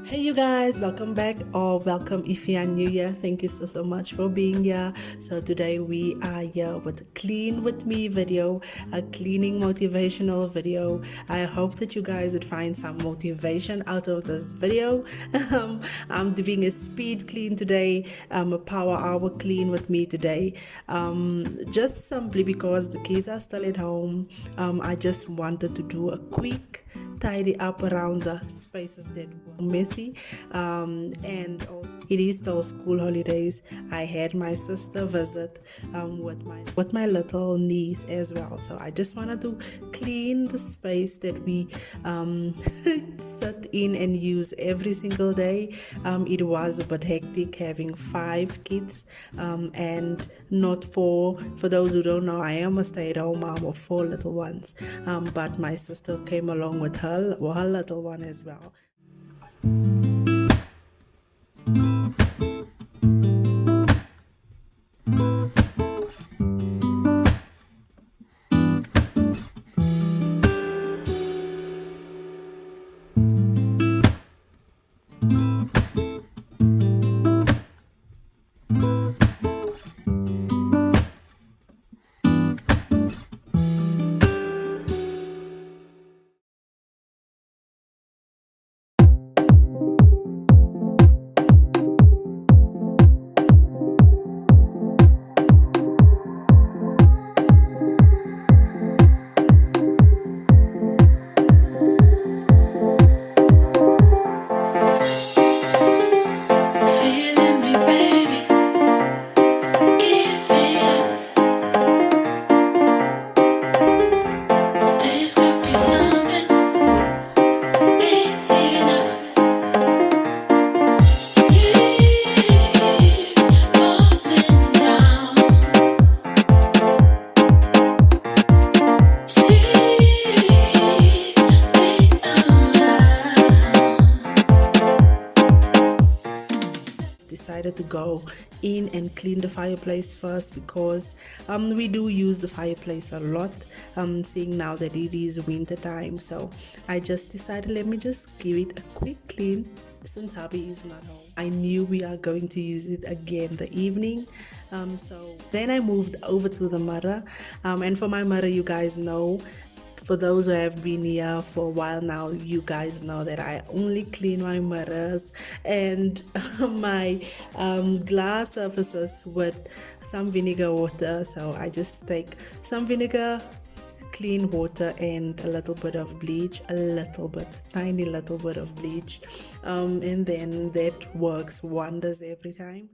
Hey you guys, welcome back or welcome if you are new here. Thank you so much for being here. So today we are here with a clean with me video, a cleaning motivational video. I hope that you guys would find some motivation out of this video. I'm doing a speed clean today, a power hour clean with me today. Just simply because the kids are still at home. I just wanted to do a quick tidy up around the spaces that were messy, and also it is those school holidays. I had my sister visit with my little niece as well, so I just wanted to clean the space that we sit in and use every single day. It was a bit hectic having 5 kids, and not four. For those who don't know, I am a stay-at-home mom of 4 little ones, but my sister came along with her little one as well. Decided to go in and clean the fireplace first because we do use the fireplace a lot, seeing now that it is winter time. So I just decided, let me just give it a quick clean since hubby is not home. I knew we are going to use it again the evening, so then I moved over to the mirror, and for my mirror, you guys know, for those who have been here for a while now, you guys know that I only clean my mirrors and my glass surfaces with some vinegar water. So I just take some vinegar, clean water, and a little bit of bleach, tiny little bit of bleach, and then that works wonders every time.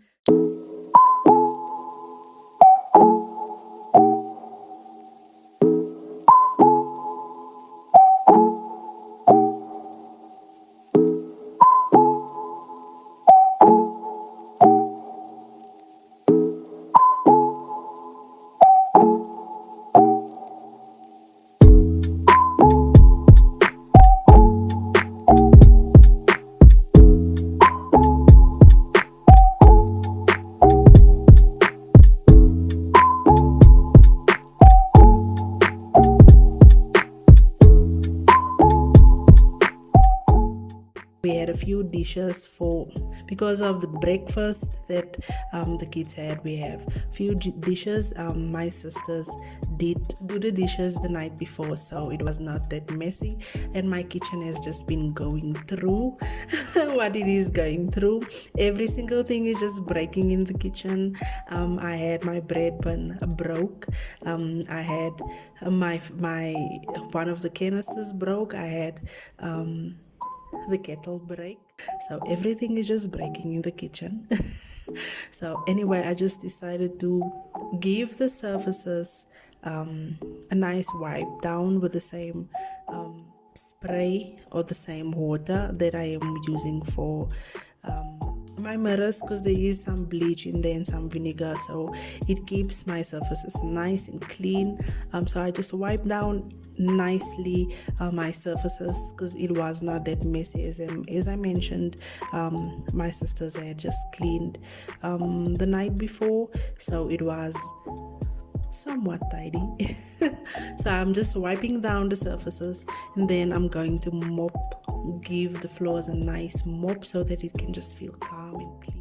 We had a few dishes because of the breakfast that the kids had. We have few dishes. My sisters did do the dishes the night before, so it was not that messy, and my kitchen has just been going through what it is going through. Every single thing is just breaking in the kitchen. I had my bread bun broke. I had my one of the canisters broke. I had the kettle break, so everything is just breaking in the kitchen. So anyway, I just decided to give the surfaces a nice wipe down with the same spray or the same water that I am using for my mirrors, because there is some bleach in there and some vinegar, so it keeps my surfaces nice and clean. So I just wipe down nicely my surfaces, because it was not that messy. As I mentioned, my sisters had just cleaned the night before, so it was somewhat tidy. So I'm just wiping down the surfaces, and then I'm going to give the floors a nice mop so that it can just feel calm and clean.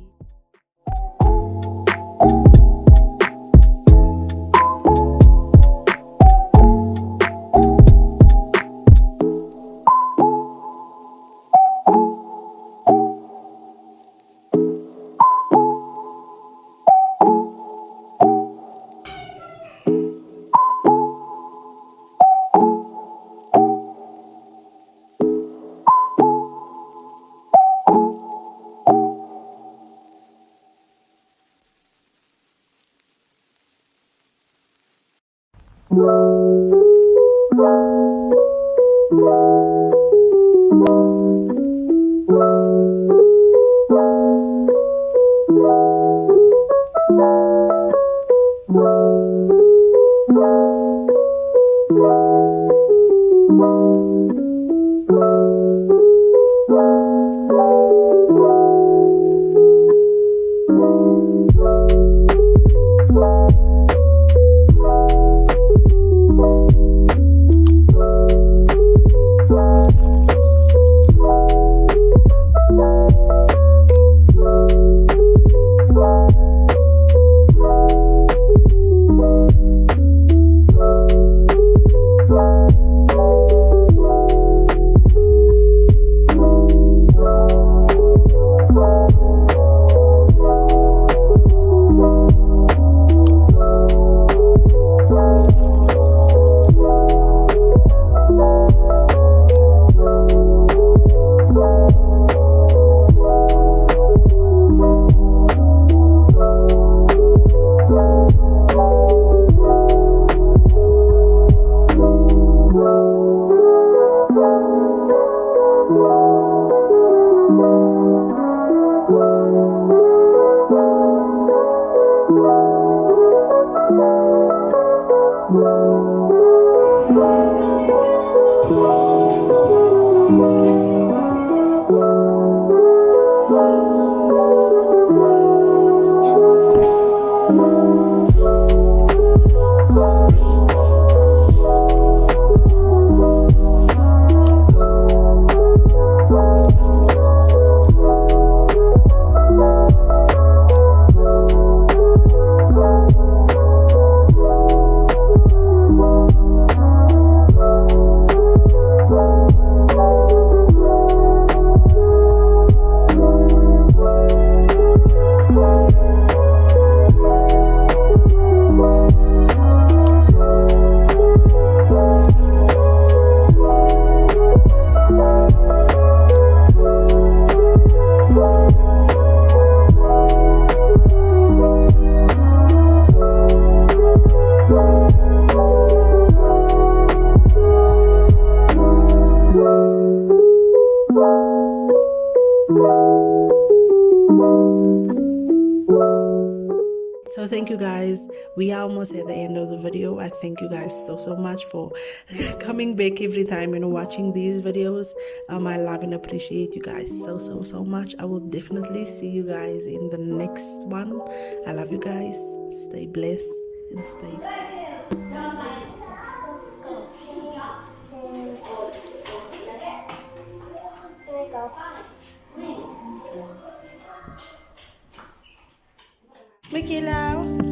So thank you guys, we are almost at the end of the video. I thank you guys so much for coming back every time and watching these videos. I love and appreciate you guys so much. I will definitely see you guys in the next one. I love you guys. Stay blessed and stay safe. Mickey Lau.